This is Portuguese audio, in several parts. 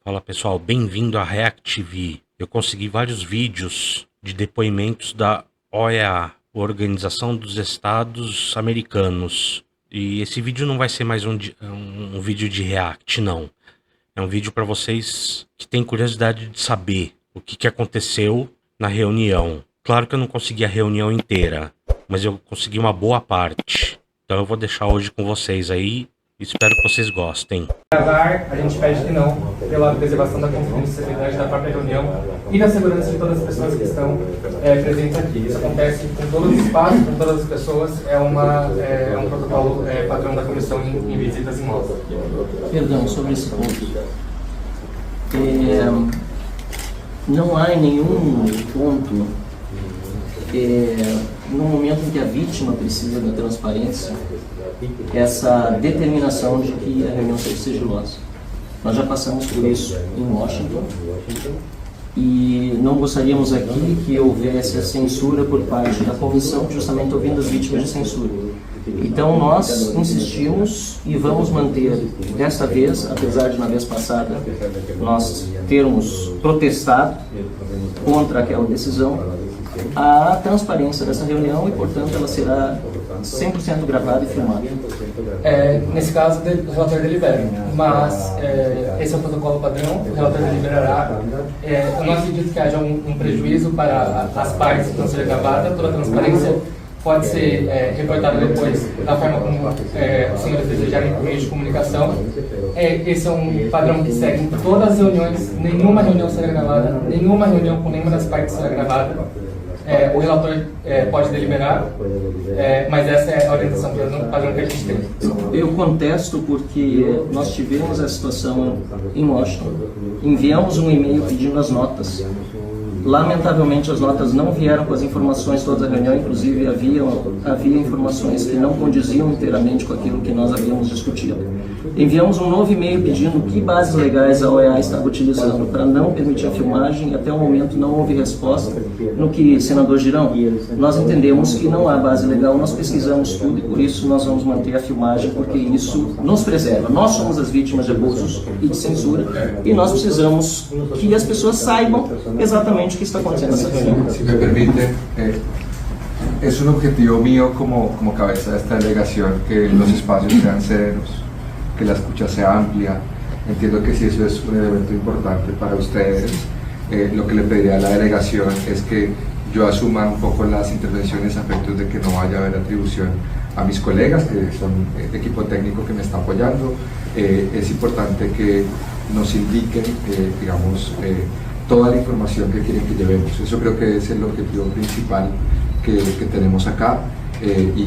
Fala pessoal, bem-vindo à React TV. Eu consegui vários vídeos de depoimentos da OEA, Organização dos Estados Americanos. E esse vídeo não vai ser mais um vídeo de React, não. É um vídeo para vocês que têm curiosidade de saber o que aconteceu na reunião. Claro que eu não consegui a reunião inteira, mas eu consegui uma boa parte. Então eu vou deixar hoje com vocês aí. Espero que vocês gostem. Gravar, a gente pede que não, pela preservação da confidencialidade da própria reunião e da segurança de todas as pessoas que estão presentes aqui. Isso acontece com todos os espaços, com todas as pessoas, é um protocolo padrão da comissão em visitas em loco. Perdão, sobre esse ponto. Não há em nenhum ponto, no momento em que a vítima precisa da transparência, essa determinação de que a reunião seja sigilosa. Nós já passamos por isso em Washington e não gostaríamos aqui que houvesse a censura por parte da comissão, justamente ouvindo as vítimas de censura. Então nós insistimos e vamos manter, desta vez, apesar de na vez passada nós termos protestado contra aquela decisão, a transparência dessa reunião e, portanto, ela será 100% gravada e filmada. Nesse caso, o relator delibera, mas esse é o protocolo padrão, o relator deliberará. Eu não acredito que haja um prejuízo para as partes que estão sendo gravadas, toda a transparência pode ser reportada depois da forma como os senhores desejarem por meio de comunicação. Esse é um padrão que segue em todas as reuniões, nenhuma reunião será gravada, nenhuma reunião com nenhuma das partes será gravada. O relator pode deliberar, mas essa é a orientação padrão que a gente tem. Eu contesto porque nós tivemos a situação em Washington, enviamos um e-mail pedindo as notas. Lamentavelmente as notas não vieram com as informações toda a reunião, inclusive havia informações que não condiziam inteiramente com aquilo que nós havíamos discutido. Enviamos um novo e-mail pedindo que bases legais a OEA estava utilizando para não permitir a filmagem e até o momento não houve resposta. No que, senador Girão, nós entendemos que não há base legal, nós pesquisamos tudo e por isso nós vamos manter a filmagem, porque isso nos preserva. Nós somos as vítimas de abusos e de censura e nós precisamos que as pessoas saibam exatamente o que está acontecendo nessa reunião. Si me permite, es un objetivo mío como cabeza de esta delegación que los espacios sean serenos, que la escucha sea amplia. Entiendo que si eso es un elemento importante para ustedes, lo que le pediría a la delegación es que yo asuma un poco las intervenciones a efectos de que no vaya a haber atribución a mis colegas, que son equipo técnico que me está apoyando. Es importante que nos indiquen, digamos, toda la información que quieren que llevemos. Eso creo que es el objetivo principal que tenemos acá y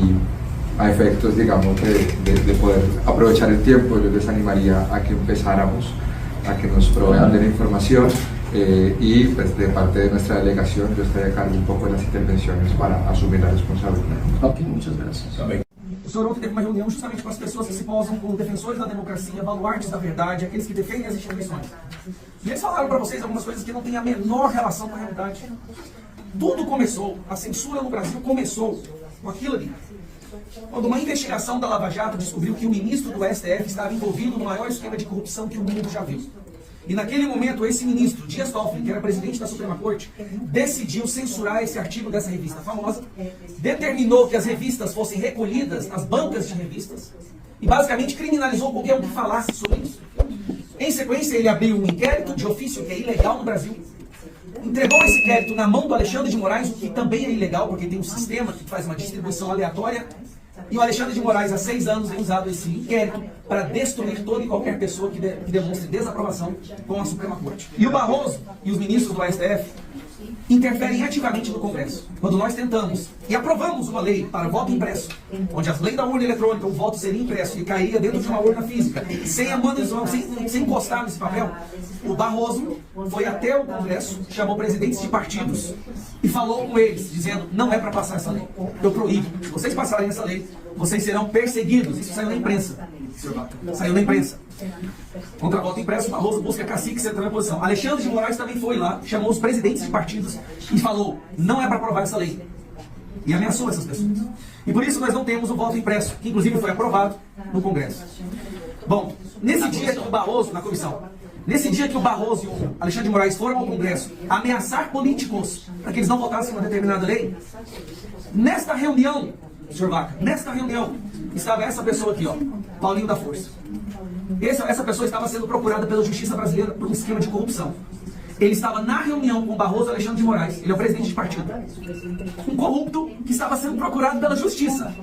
a efectos, digamos, de poder aprovechar el tiempo, yo les animaría a que empezáramos, a que nos provean de la información y pues de parte de nuestra delegación yo estaré a cargo un poco de las intervenciones para asumir la responsabilidad. Ok, muchas gracias. O senhor ontem teve uma reunião justamente com as pessoas que se posam como defensores da democracia, baluartes da verdade, aqueles que defendem as instituições. E eles falaram para vocês algumas coisas que não têm a menor relação com a realidade. Tudo começou, a censura no Brasil começou com aquilo ali. Quando uma investigação da Lava Jato descobriu que o ministro do STF estava envolvido no maior esquema de corrupção que o mundo já viu. E naquele momento, esse ministro, Dias Toffoli, que era presidente da Suprema Corte, decidiu censurar esse artigo dessa revista famosa, determinou que as revistas fossem recolhidas nas bancas de revistas e basicamente criminalizou qualquer um que falasse sobre isso. Em sequência, ele abriu um inquérito de ofício, que é ilegal no Brasil, entregou esse inquérito na mão do Alexandre de Moraes, o que também é ilegal, porque tem um sistema que faz uma distribuição aleatória. E o Alexandre de Moraes, há 6 anos, tem usado esse inquérito para destruir toda e qualquer pessoa que demonstre desaprovação com a Suprema Corte. E o Barroso e os ministros do STF interferem ativamente no Congresso. Quando nós tentamos e aprovamos uma lei para voto impresso, onde as leis da urna eletrônica, o voto seria impresso e cairia dentro de uma urna física, sem a manutenção, sem encostar nesse papel, o Barroso foi até o Congresso, chamou presidentes de partidos e falou com eles, dizendo: não é para passar essa lei, eu proíbo. Se vocês passarem essa lei, vocês serão perseguidos. Isso saiu na imprensa. Saiu na imprensa. Contra voto impresso, Barroso busca cacique central em posição. Alexandre de Moraes também foi lá, chamou os presidentes de partidos e falou: não é para aprovar essa lei. E ameaçou essas pessoas. E por isso nós não temos o voto impresso, que inclusive foi aprovado no Congresso. Bom, nesse dia que o Barroso, na comissão, Nesse dia que o Barroso e o Alexandre de Moraes foram ao Congresso ameaçar políticos para que eles não votassem uma determinada lei, nesta reunião, senhor Vaca, nesta reunião, estava essa pessoa aqui, ó, Paulinho da Força. Essa pessoa estava sendo procurada pela justiça brasileira por um esquema de corrupção. Ele estava na reunião com o Barroso e Alexandre de Moraes. Ele é o presidente de partido. Um corrupto que estava sendo procurado pela justiça.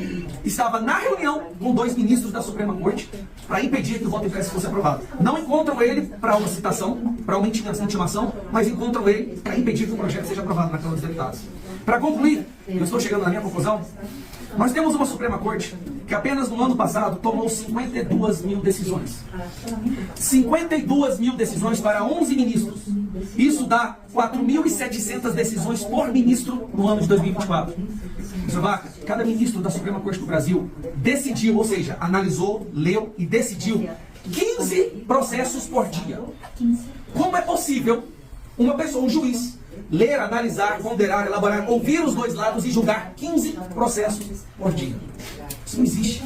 Estava na reunião com 2 ministros da Suprema Corte para impedir que o voto impresso fosse aprovado. Não encontram ele para uma citação, para uma intimação, mas encontram ele para impedir que o projeto seja aprovado na Câmara dos Deputados. Para concluir, eu estou chegando na minha conclusão, nós temos uma Suprema Corte que apenas no ano passado tomou 52 mil decisões. 52 mil decisões para 11 ministros. Isso dá 4.700 decisões por ministro no ano de 2024. Sr. Vaca, cada ministro da Suprema Corte do Brasil decidiu, ou seja, analisou, leu e decidiu 15 processos por dia. Como é possível uma pessoa, um juiz, ler, analisar, ponderar, elaborar, ouvir os 2 lados e julgar 15 processos por dia? Isso não existe.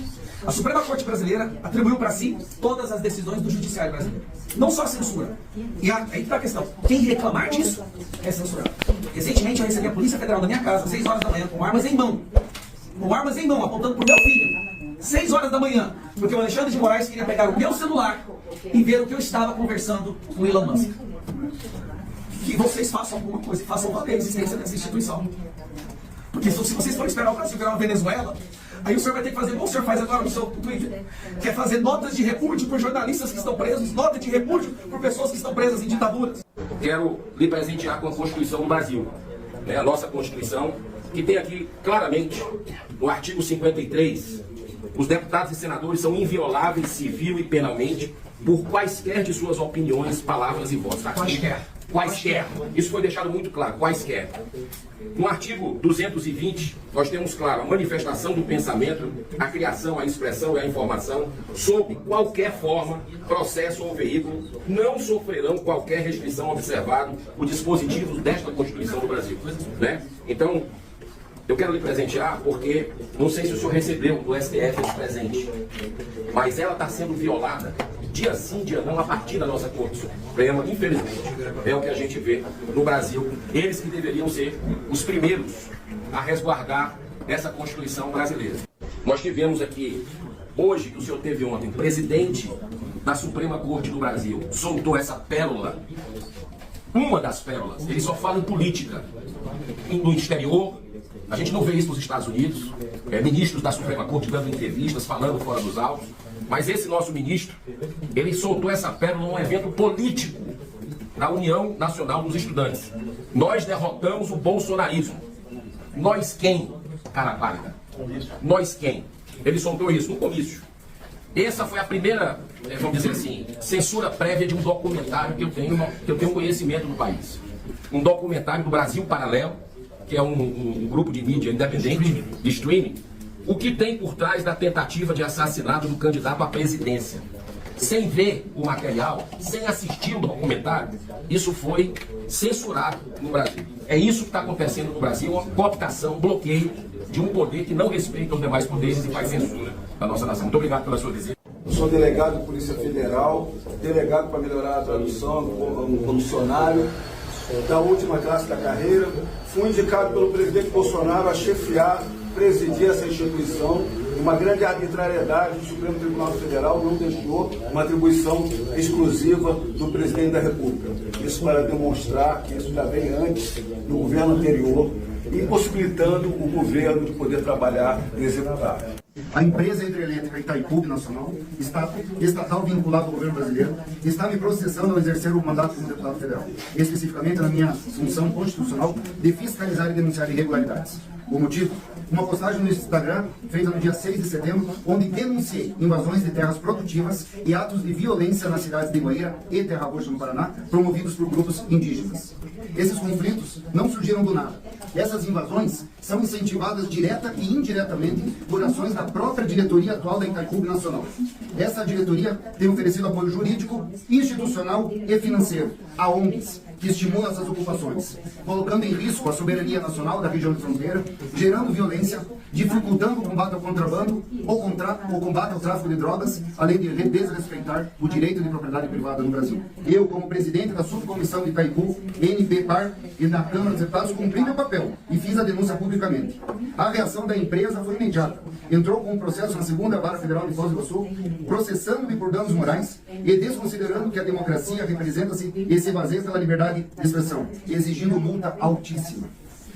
A Suprema Corte Brasileira atribuiu para si todas as decisões do Judiciário brasileiro. Não só a censura. E aí está a questão. Quem reclamar disso é censurado. Recentemente eu recebi a Polícia Federal da minha casa, às 6 horas da manhã, com armas em mão. Com armas em mão, apontando para o meu filho. 6 horas da manhã. Porque o Alexandre de Moraes queria pegar o meu celular e ver o que eu estava conversando com o Elon Musk. Que vocês façam alguma coisa e façam valer a existência dessa instituição. Porque se vocês forem esperar o Brasil virar uma Venezuela, aí o senhor vai ter que fazer, como o senhor faz agora no seu Twitter, que é fazer notas de repúdio por jornalistas que estão presos, nota de repúdio por pessoas que estão presas em ditaduras. Quero lhe presentear com a Constituição do Brasil, a nossa Constituição, que tem aqui claramente, no artigo 53, os deputados e senadores são invioláveis civil e penalmente por quaisquer de suas opiniões, palavras e votos. Quaisquer. Isso foi deixado muito claro, quaisquer. No artigo 220, nós temos claro a manifestação do pensamento, a criação, a expressão e a informação, sob qualquer forma, processo ou veículo, não sofrerão qualquer restrição observado os dispositivos desta Constituição do Brasil. Então, eu quero lhe presentear porque, não sei se o senhor recebeu do STF esse presente, mas ela está sendo violada dia sim, dia não, a partir da nossa Corte Suprema, infelizmente, é o que a gente vê no Brasil. Eles que deveriam ser os primeiros a resguardar essa Constituição brasileira. Nós tivemos aqui, hoje, que o senhor teve ontem, o presidente da Suprema Corte do Brasil soltou essa pérola, uma das pérolas. Ele só fala em política, no exterior. A gente não vê isso nos Estados Unidos, ministros da Suprema Corte dando entrevistas, falando fora dos autos. Mas esse nosso ministro, ele soltou essa pérola num evento político da União Nacional dos Estudantes. Nós derrotamos o bolsonarismo. Nós quem, cara pálida? Nós quem? Ele soltou isso no comício. Essa foi a primeira, vamos dizer assim, censura prévia de um documentário que eu tenho conhecimento no país. Um documentário do Brasil Paralelo, que é um grupo de mídia independente, de streaming, o que tem por trás da tentativa de assassinato do candidato à presidência. Sem ver o material, sem assistir o documentário, isso foi censurado no Brasil. É isso que está acontecendo no Brasil, uma cooptação, um bloqueio de um poder que não respeita os demais poderes e faz censura da nossa nação. Muito obrigado pela sua visita. Eu sou delegado de Polícia Federal, delegado para melhorar a tradução, como funcionário da última classe da carreira. Fui indicado pelo presidente Bolsonaro a chefiar, presidir essa instituição. Uma grande arbitrariedade do Supremo Tribunal Federal não deixou uma atribuição exclusiva do presidente da República. Isso para demonstrar que isso já vem antes do governo anterior, impossibilitando o governo de poder trabalhar e executar. A empresa hidrelétrica Itaipu Nacional, estatal vinculada ao governo brasileiro, está me processando ao exercer o mandato como deputado federal, especificamente na minha função constitucional de fiscalizar e denunciar irregularidades. O motivo? Uma postagem no Instagram feita no dia 6 de setembro, onde denunciei invasões de terras produtivas e atos de violência nas cidades de Guaíra e Terra Roxa, no Paraná, promovidos por grupos indígenas. Esses conflitos não surgiram do nada. Essas invasões são incentivadas direta e indiretamente por ações da própria diretoria atual da Itaipu Nacional. Essa diretoria tem oferecido apoio jurídico, institucional e financeiro a ONGs que estimulam essas ocupações, colocando em risco a soberania nacional da região de fronteira, gerando violência, dificultando o combate ao contrabando ou combate ao tráfico de drogas, além de desrespeitar o direito de propriedade privada no Brasil. Eu, como presidente da subcomissão de Itaipu, NP-PAR e na Câmara dos Deputados, cumpri meu papel e fiz a denúncia publicamente. A reação da empresa foi imediata. Entrou com um processo na segunda Vara Federal de Foz do Iguaçu, processando-me por danos morais e desconsiderando que a democracia representa-se e se baseia pela liberdade de expressão, exigindo multa altíssima.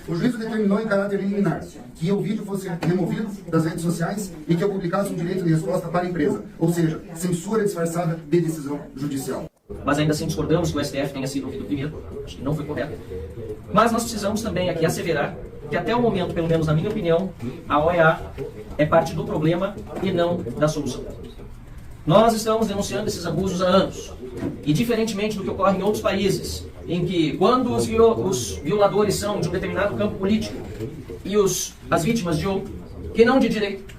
O juízo determinou em caráter liminar que o vídeo fosse removido das redes sociais e que eu publicasse um direito de resposta para a empresa, ou seja, censura disfarçada de decisão judicial. Mas ainda assim discordamos que o STF tenha sido ouvido primeiro, acho que não foi correto. Mas nós precisamos também aqui asseverar que até o momento, pelo menos na minha opinião, a OEA é parte do problema e não da solução. Nós estamos denunciando esses abusos há anos, e diferentemente do que ocorre em outros países, em que quando os violadores são de um determinado campo político e as vítimas de outro, que não de direito,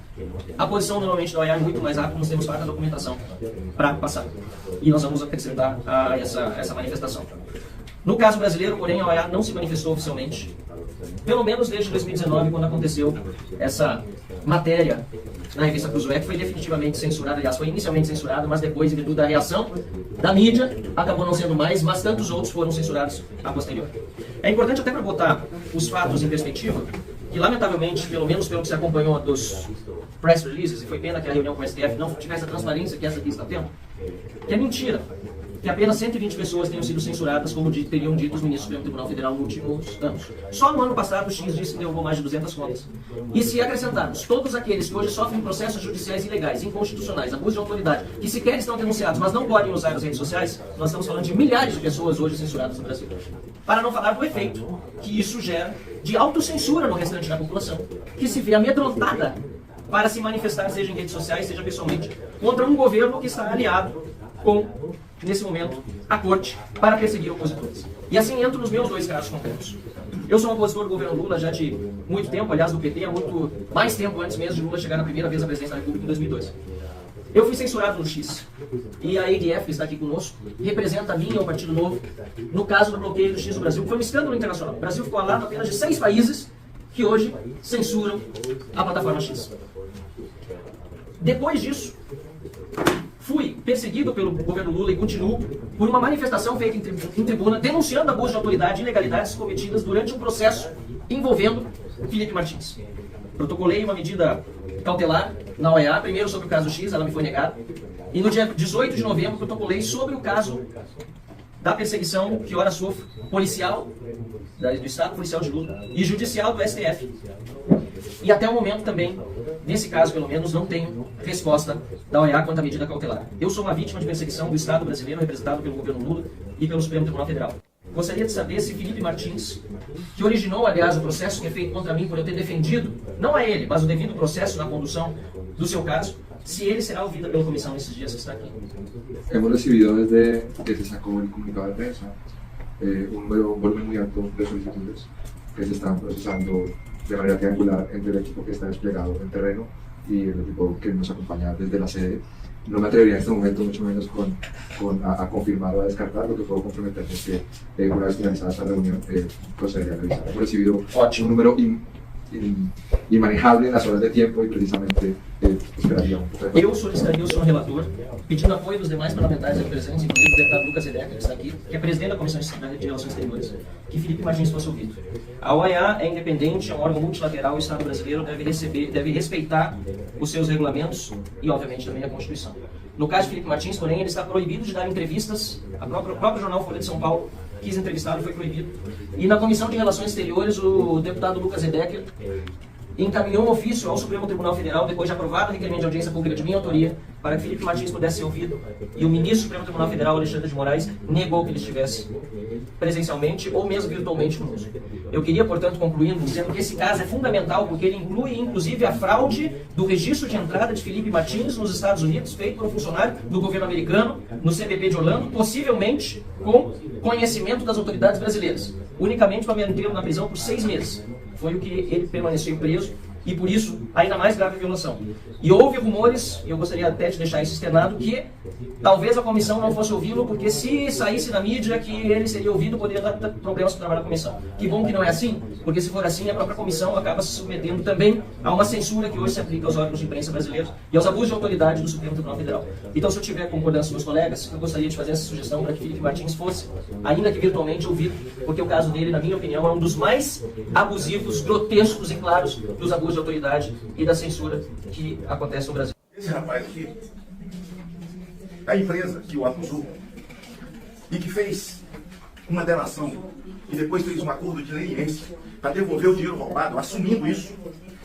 a posição normalmente da OEA é muito mais rápida, nós temos parte da documentação para passar. E nós vamos acrescentar a essa manifestação. No caso brasileiro, porém, a OEA não se manifestou oficialmente, pelo menos desde 2019, quando aconteceu essa matéria na revista Cruzoé, que foi definitivamente censurada, aliás, foi inicialmente censurada, mas depois, em virtude da reação da mídia, acabou não sendo mais, mas tantos outros foram censurados a posterior. É importante até para botar os fatos em perspectiva, que lamentavelmente, pelo menos pelo que se acompanhou dos press releases, e foi pena que a reunião com o STF não tivesse a transparência que essa aqui está tendo, que é mentira que apenas 120 pessoas tenham sido censuradas, como teriam dito os ministros do Supremo Tribunal Federal nos últimos anos. Só no ano passado o X disse que derrubou mais de 200 contas. E se acrescentarmos todos aqueles que hoje sofrem processos judiciais ilegais, inconstitucionais, abuso de autoridade, que sequer estão denunciados, mas não podem usar as redes sociais, nós estamos falando de milhares de pessoas hoje censuradas no Brasil. Para não falar do efeito que isso gera de autocensura no restante da população, que se vê amedrontada para se manifestar, seja em redes sociais, seja pessoalmente, contra um governo que está aliado com, nesse momento, a corte para perseguir opositores. E assim entro nos meus dois casos concretos. Eu sou um opositor do governo Lula já de muito tempo, aliás, do PT, há muito mais tempo antes mesmo de Lula chegar na primeira vez à presidência da República em 2002. Eu fui censurado no X. E a ADF, que está aqui conosco, representa a mim e o Partido Novo no caso do bloqueio do X do Brasil, que foi um escândalo internacional. O Brasil ficou ao lado apenas de 6 países que hoje censuram a plataforma X. Depois disso, fui perseguido pelo governo Lula e continuo por uma manifestação feita em tribuna denunciando abuso de autoridade e ilegalidades cometidas durante um processo envolvendo Felipe Martins. Protocolei uma medida cautelar na OEA, primeiro sobre o caso X, ela me foi negada, e no dia 18 de novembro protocolei sobre o caso da perseguição que ora sofre policial do Estado, policial de Lula, e judicial do STF. E até o momento também, nesse caso pelo menos, não tenho resposta da OEA quanto à medida cautelar. Eu sou uma vítima de perseguição do Estado brasileiro, representado pelo governo Lula e pelo Supremo Tribunal Federal. Gostaria de saber se Felipe Martins, que originou, aliás, o processo que é feito contra mim por eu ter defendido, não a ele, mas o devido processo na condução do seu caso, se ele será ouvido pela comissão nesses dias que está aqui. Hemos recibido desde que se sacó el comunicado de prensa un volumen muy alto de solicitudes que se están procesando de manera triangular entre el equipo que está desplegado en terreno y el equipo que nos acompaña desde la sede. No me atrevería en este momento, mucho menos a confirmar o a descartar. Lo que puedo comprometerme es que una vez finalizada esta reunión procederé a revisar. Hemos recibido un número inmanejable nas horas de tempo e precisamente esperaria um pouco. Eu solicitaria ao senhor relator, pedindo apoio dos demais parlamentares aqui presentes, inclusive do deputado Lucas Edecker, que está aqui, que é presidente da Comissão de Relações Exteriores, que Felipe Martins fosse ouvido. A OEA é independente, é um órgão multilateral, o Estado brasileiro deve respeitar os seus regulamentos e, obviamente, também a Constituição. No caso de Felipe Martins, porém, ele está proibido de dar entrevistas. O próprio jornal Folha de São Paulo quis entrevistá-lo, foi proibido. E na Comissão de Relações Exteriores, o deputado Lucas Edecker encaminhou um ofício ao Supremo Tribunal Federal, depois de aprovado o requerimento de audiência pública de minha autoria, para que Felipe Martins pudesse ser ouvido, e o ministro do Supremo Tribunal Federal, Alexandre de Moraes, negou que ele estivesse presencialmente ou mesmo virtualmente conosco. Eu queria, portanto, concluindo, dizendo que esse caso é fundamental, porque ele inclui, inclusive, a fraude do registro de entrada de Felipe Martins nos Estados Unidos, feito por um funcionário do governo americano, no CBP de Orlando, possivelmente com conhecimento das autoridades brasileiras, unicamente para mantê-lo na prisão por 6 meses. Foi o que ele permaneceu preso e por isso ainda mais grave a violação. E houve rumores, eu gostaria até de deixar isso externado, que talvez a comissão não fosse ouvi-lo, porque se saísse na mídia que ele seria ouvido, poderia dar problemas para o trabalho da comissão. Que bom que não é assim, porque se for assim, a própria comissão acaba se submetendo também a uma censura que hoje se aplica aos órgãos de imprensa brasileiros e aos abusos de autoridade do Supremo Tribunal Federal. Então, se eu tiver concordância dos meus colegas, eu gostaria de fazer essa sugestão para que Felipe Martins fosse, ainda que virtualmente, ouvido, porque o caso dele, na minha opinião, é um dos mais abusivos, grotescos e claros dos abusos de autoridade e da censura que acontece no Brasil. Esse rapaz aqui, a empresa que o acusou e que fez uma delação e depois fez um acordo de leniência para devolver o dinheiro roubado, assumindo isso,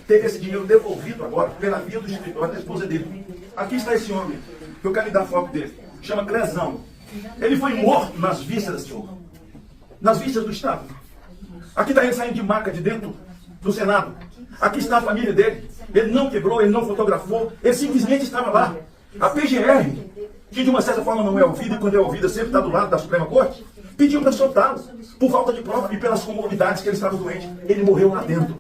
teve esse dinheiro devolvido agora pela via do escritório da esposa dele. Aqui está esse homem, que eu quero lhe dar foto dele, chama Clezão. Ele foi morto nas vistas, senhor, nas vistas do Estado. Aqui está ele saindo de maca de dentro do Senado. Aqui está a família dele. Ele não quebrou, ele não fotografou, ele simplesmente estava lá. A PGR, que de uma certa forma não é ouvida, e quando é ouvida sempre está do lado da Suprema Corte, pediu para soltá-lo, por falta de prova e pelas comorbidades que ele estava doente. Ele morreu lá dentro.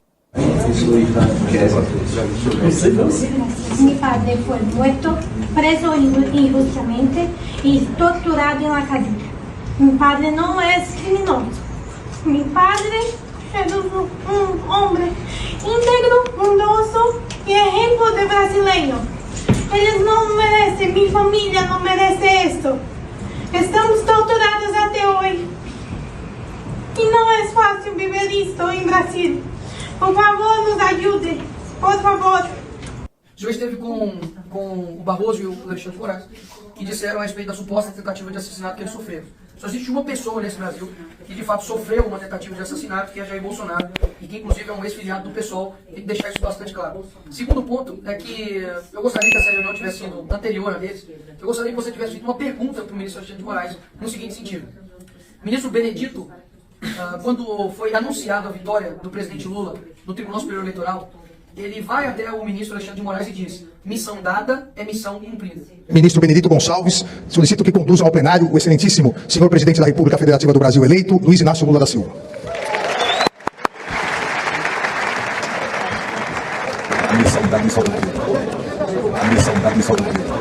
Mi padre fue muerto, preso injustamente y torturado en la cadena. Mi padre no es criminoso. Mi padre es un hombre íntegro, bondoso y ejemplo de brasileño. Ellos no merecen, mi familia no merece esto. Estamos torturados até hoy. Y no es fácil vivir esto en Brasil. Por favor, nos ajude. Por favor. O senhor esteve com o Barroso e o Alexandre de Moraes, que disseram a respeito da suposta tentativa de assassinato que eles sofreram. Só existe uma pessoa nesse Brasil que de fato sofreu uma tentativa de assassinato, que é Jair Bolsonaro, e que inclusive é um ex-filiado do PSOL. Tem que deixar isso bastante claro. Segundo ponto é que eu gostaria que essa reunião tivesse sido anterior a deles. Eu gostaria que você tivesse feito uma pergunta para o ministro Alexandre de Moraes no seguinte sentido. Ministro Benedito, quando foi anunciada a vitória do presidente Lula no Tribunal Superior Eleitoral, ele vai até o ministro Alexandre de Moraes e diz: missão dada é missão cumprida. Ministro Benedito Gonçalves, solicito que conduzam ao plenário o excelentíssimo senhor presidente da República Federativa do Brasil eleito, Luiz Inácio Lula da Silva. A missão da missão cumprida. A missão da missão cumprida.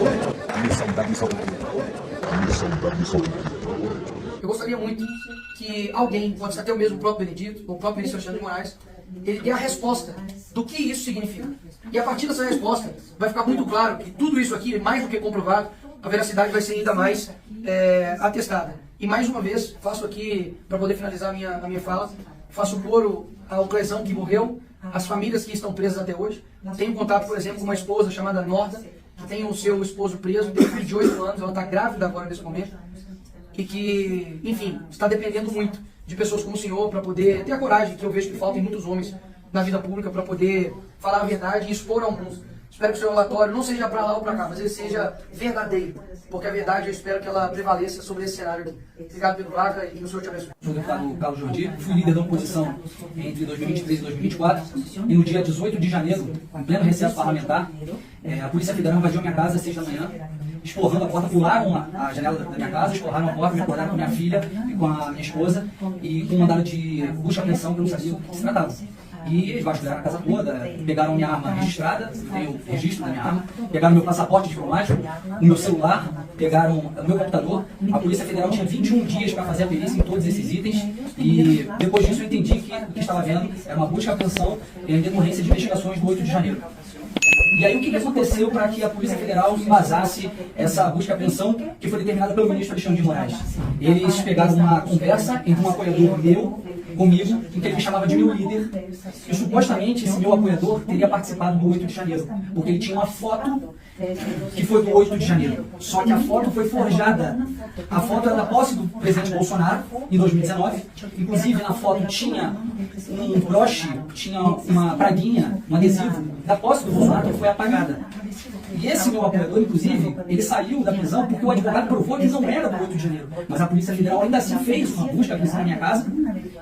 A missão da missão cumprida. A missão da missão cumprida. Eu gostaria muito que alguém, pode ser até o mesmo próprio Benedito, ou o próprio ministro Alexandre de Moraes, ele dê a resposta do que isso significa. E a partir dessa resposta, vai ficar muito claro que tudo isso aqui, mais do que comprovado, a veracidade vai ser ainda mais atestada. E mais uma vez, faço aqui, para poder finalizar a minha fala, faço coro ao Clezão que morreu, às famílias que estão presas até hoje. Tenho contato, por exemplo, com uma esposa chamada Norda, que tem o seu esposo preso, tem um filho de 8 anos, ela está grávida agora nesse momento, e que, enfim, está dependendo muito de pessoas como o senhor para poder ter a coragem que eu vejo que falta em muitos homens na vida pública para poder falar a verdade e expor ao mundo. Espero que o seu relatório não seja para lá ou para cá, mas ele seja verdadeiro, porque a verdade eu espero que ela prevaleça sobre esse cenário aqui. Obrigado pelo vaga e o senhor te abençoe. Sou o deputado Carlos Jordi, fui líder da oposição entre 2023 e 2024 e no dia 18 de janeiro, em pleno recesso parlamentar, a Polícia Federal invadiu minha casa às 6 da manhã, esporrando a porta, pularam a janela da minha casa, esporraram a porta, me acordaram com minha filha e com a minha esposa e com um mandado de busca e apreensão que eu não sabia do que se tratava. E eles vasculharam a casa toda, pegaram minha arma registrada, tem o registro da minha arma, pegaram meu passaporte diplomático, o meu celular, pegaram o meu computador. A Polícia Federal tinha 21 dias para fazer a perícia em todos esses itens e depois disso eu entendi que o que estava vendo era uma busca e apreensão em decorrência de investigações do 8 de janeiro. E aí o que aconteceu para que a Polícia Federal embasasse essa busca e apreensão que foi determinada pelo ministro Alexandre de Moraes? Eles pegaram uma conversa entre um apoiador meu, comigo, em que ele me chamava de meu líder, e supostamente esse meu apoiador teria participado do 8 de janeiro, porque ele tinha uma foto que foi do 8 de janeiro. Só que a foto foi forjada. A foto era da posse do presidente Bolsonaro, em 2019. Inclusive, na foto tinha um broche, tinha uma praguinha, um adesivo da posse do Bolsonaro que foi apagada. E esse meu apoiador, inclusive, ele saiu da prisão porque o advogado provou que não era do 8 de janeiro. Mas a Polícia Federal ainda assim fez uma busca na minha casa.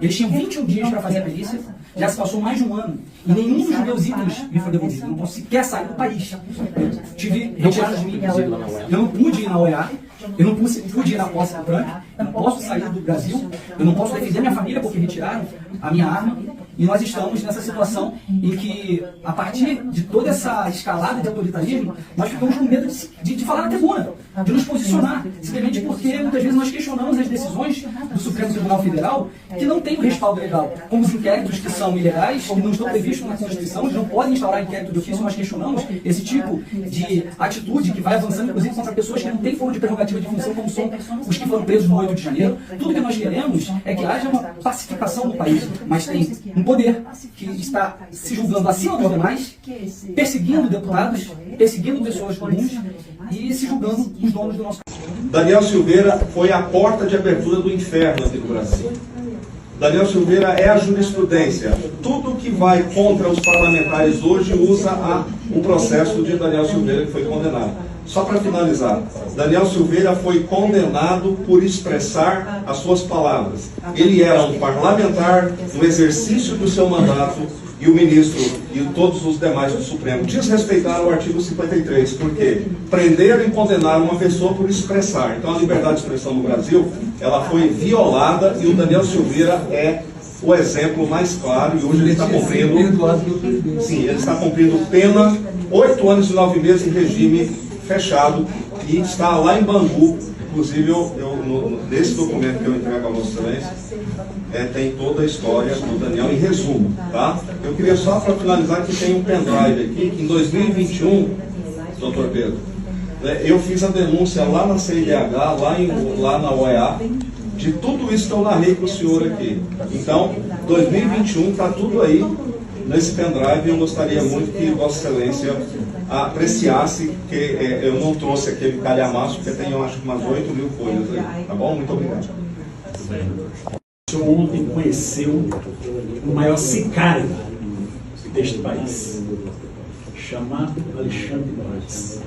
Eles tinham 21 dias para fazer a perícia. Já se passou mais de um ano. E nenhum dos meus itens me foi devolvido. Eu não posso sequer sair do país. Eu tive retirada de mim, inclusive. Eu não pude ir na OEA. Eu não pude ir na posse do Trump. Eu não posso sair do Brasil. Eu não posso defender minha família porque retiraram a minha arma. E nós estamos nessa situação em que, a partir de toda essa escalada de autoritarismo, nós ficamos com medo de falar na tribuna, de nos posicionar, simplesmente porque muitas vezes nós questionamos as decisões do Supremo Tribunal Federal que não têm o respaldo legal, como os inquéritos que são ilegais, que não estão previstos na Constituição, eles não podem instaurar inquérito de ofício. Nós questionamos esse tipo de atitude que vai avançando, inclusive, contra pessoas que não têm foro de prerrogativa de função, como são os que foram presos no 8 de janeiro. Tudo que nós queremos é que haja uma pacificação no país, mas tem um poder que está se julgando acima dos demais, perseguindo deputados, perseguindo pessoas comuns e se julgando os donos do nosso país. Daniel Silveira foi a porta de abertura do inferno aqui no Brasil. Daniel Silveira é a jurisprudência. Tudo que vai contra os parlamentares hoje usa o processo de Daniel Silveira, que foi condenado. Só para finalizar, Daniel Silveira foi condenado por expressar as suas palavras. Ele era um parlamentar no exercício do seu mandato e o ministro e todos os demais do Supremo desrespeitaram o artigo 53, porque prenderam e condenaram uma pessoa por expressar. Então a liberdade de expressão no Brasil, ela foi violada e o Daniel Silveira é o exemplo mais claro, e hoje ele está cumprindo, sim, ele está cumprindo pena, 8 anos e 9 meses em regime fechado, e está lá em Bangu. Inclusive, nesse documento que eu entrego a Vossa Excelência, tem toda a história do Daniel em resumo, tá? Eu queria só, para finalizar, que tem um pendrive aqui, que em 2021, doutor Pedro, eu fiz a denúncia lá na CIDH, lá na OEA, de tudo isso que eu narrei para o senhor aqui. Então, 2021 está tudo aí nesse pendrive, e eu gostaria muito que Vossa Excelência apreciasse que eu não trouxe aquele calhamaço, porque tem, eu acho, umas 8 mil folhas aí. Tá bom? Muito obrigado. O senhor ontem conheceu o maior sicário deste país, chamado Alexandre de Moraes.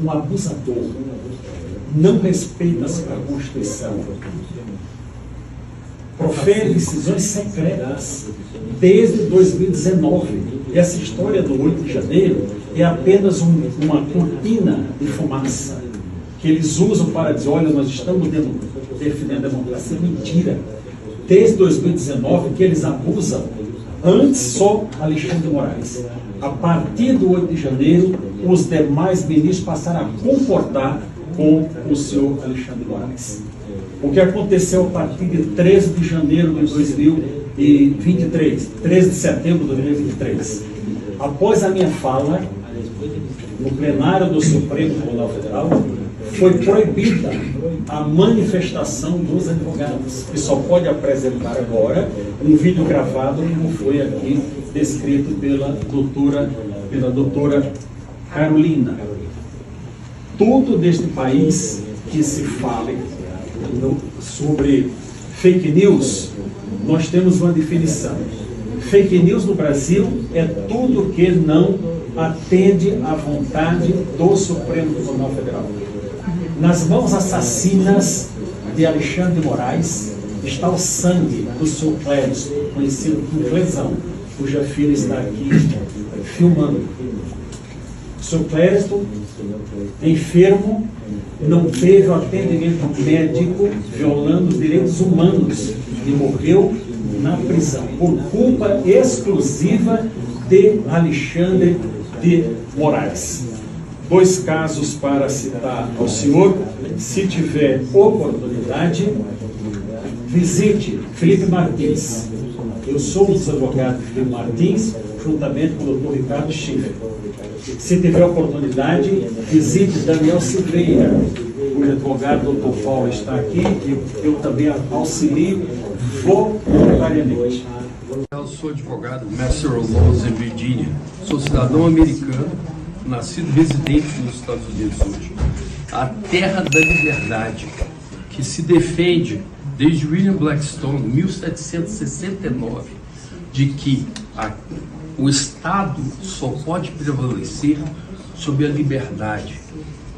Um abusador, não respeita a Constituição, profere decisões secretas desde 2019. Essa história do 8 de janeiro é apenas uma cortina de fumaça que eles usam para dizer: olha, nós estamos defendendo a democracia. Mentira. Desde 2019 que eles abusam. Antes só Alexandre de Moraes. A partir do 8 de janeiro, os demais ministros passaram a concordar com o senhor Alexandre de Moraes. O que aconteceu a partir de 13 de janeiro de 2023, 13 de setembro de 2023, após a minha fala no plenário do Supremo Tribunal Federal, foi proibida a manifestação dos advogados, que só pode apresentar agora um vídeo gravado, como foi aqui descrito pela doutora Carolina. Tudo deste país que se fale sobre fake news, nós temos uma definição. Fake news no Brasil é tudo que não atende à vontade do Supremo Tribunal Federal. Nas mãos assassinas de Alexandre de Moraes está o sangue do seu Clériston, conhecido como Clesão, cuja filha está aqui filmando. O seu Clériston, enfermo, não teve o atendimento médico, violando direitos humanos, e morreu na prisão, por culpa exclusiva de Alexandre de Moraes. 2 casos para citar ao senhor. Se tiver oportunidade, visite Felipe Martins. Eu sou um dos advogados de Felipe Martins, juntamente com o doutor Ricardo Schiffer. Se tiver oportunidade, visite Daniel Silveira, cujo advogado, doutor Paulo, está aqui, e eu também auxilio voluntariamente. Eu sou advogado Master of Laws em Virgínia. Sou cidadão americano, nascido e residente nos Estados Unidos hoje. A terra da liberdade, que se defende desde William Blackstone, 1769, de que o Estado só pode prevalecer sobre a liberdade.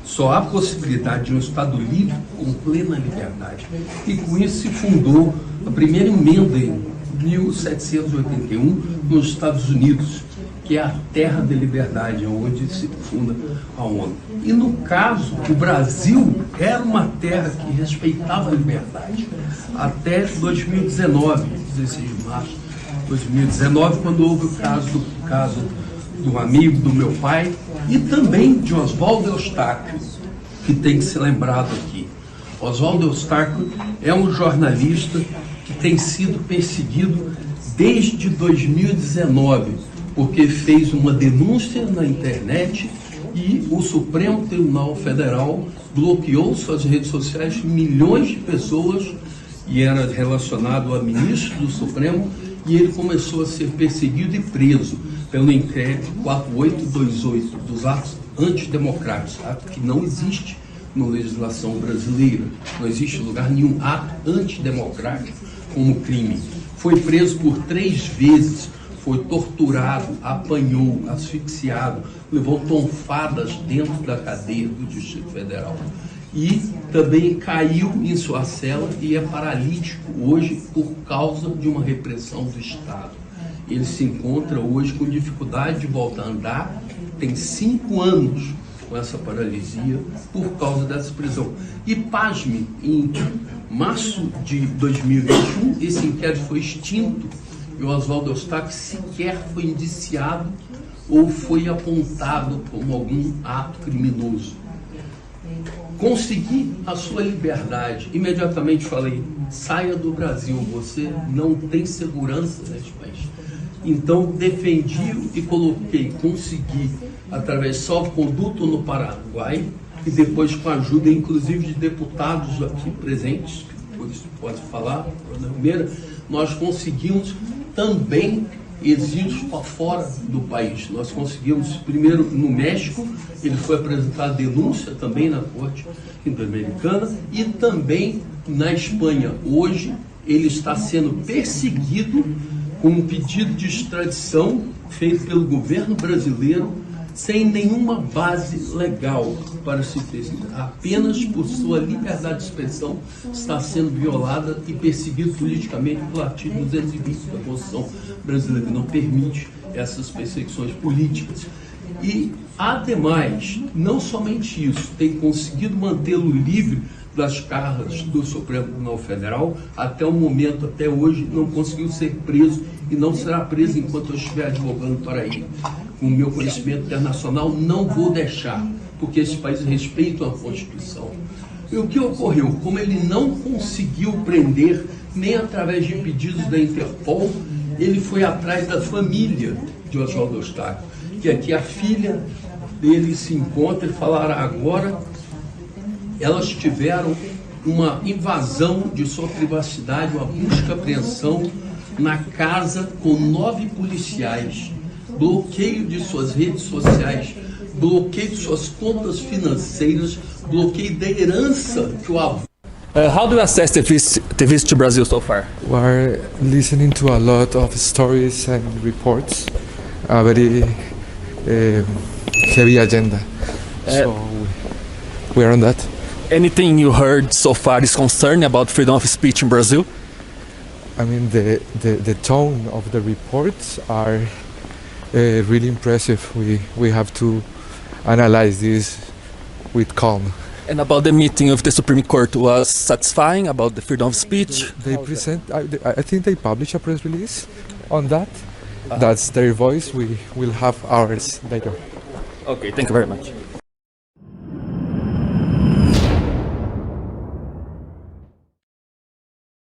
Só há possibilidade de um Estado livre com plena liberdade. E com isso se fundou a primeira emenda em 1781 nos Estados Unidos, que é a terra da liberdade, onde se funda a ONU. E no caso, o Brasil era uma terra que respeitava a liberdade. Até 2019, 16 de março, 2019, quando houve o caso do amigo do meu pai e também de Oswaldo Eustáquio, que tem que ser lembrado aqui. Oswaldo Eustáquio é um jornalista que tem sido perseguido desde 2019, porque fez uma denúncia na internet e o Supremo Tribunal Federal bloqueou suas redes sociais, milhões de pessoas, e era relacionado a ministro do Supremo, e ele começou a ser perseguido e preso pelo inquérito 4828 dos atos antidemocráticos, ato que não existe na legislação brasileira. Não existe lugar nenhum ato antidemocrático como crime. Foi preso por 3 vezes, foi torturado, apanhou, asfixiado, levou tonfadas dentro da cadeia do Distrito Federal. E também caiu em sua cela e é paralítico hoje por causa de uma repressão do Estado. Ele se encontra hoje com dificuldade de voltar a andar, tem 5 anos com essa paralisia por causa dessa prisão. E pasme, em março de 2021, esse inquérito foi extinto e o Oswaldo Eustáquio sequer foi indiciado ou foi apontado como algum ato criminoso. Consegui a sua liberdade. Imediatamente falei, saia do Brasil, você não tem segurança neste país. Então defendi e consegui, através de salvo-conduto no Paraguai, e depois com a ajuda, inclusive, de deputados aqui presentes, que por isso pode falar, nós conseguimos também exílios para fora do país. Nós conseguimos, primeiro no México, ele foi apresentar denúncia também na Corte Interamericana, e também na Espanha. Hoje ele está sendo perseguido com um pedido de extradição feito pelo governo brasileiro sem nenhuma base legal para se perseguir. Apenas por sua liberdade de expressão está sendo violada e perseguido politicamente pelo artigo 220 da Constituição brasileira, que não permite essas perseguições políticas. E, ademais, não somente isso, tem conseguido mantê-lo livre das cargas do Supremo Tribunal Federal. Até o momento, até hoje, não conseguiu ser preso e não será preso enquanto eu estiver advogando para ele. Com o meu conhecimento internacional, não vou deixar, porque esses países respeitam a Constituição. E o que ocorreu? Como ele não conseguiu prender, nem através de pedidos da Interpol, ele foi atrás da família de Oswaldo Eustáquio, que aqui a filha dele se encontra e falará agora. Elas tiveram uma invasão de sua privacidade, uma busca e apreensão na casa com 9 policiais, bloqueio de suas redes sociais, bloqueio de suas contas financeiras, bloqueio da herança que o avô. How do you assess the visit to Brazil so far? We are listening to a lot of stories and reports, a very heavy agenda. So we are on that. Anything you heard so far is concerning about freedom of speech in Brazil? I mean, the tone of the reports are really impressive. We have to analyze this with calm. And about the meeting of the Supreme Court, was satisfying about the freedom of speech? They present, I think they publish a press release on that. That's their voice. We will have ours later. Okay, thank you very much.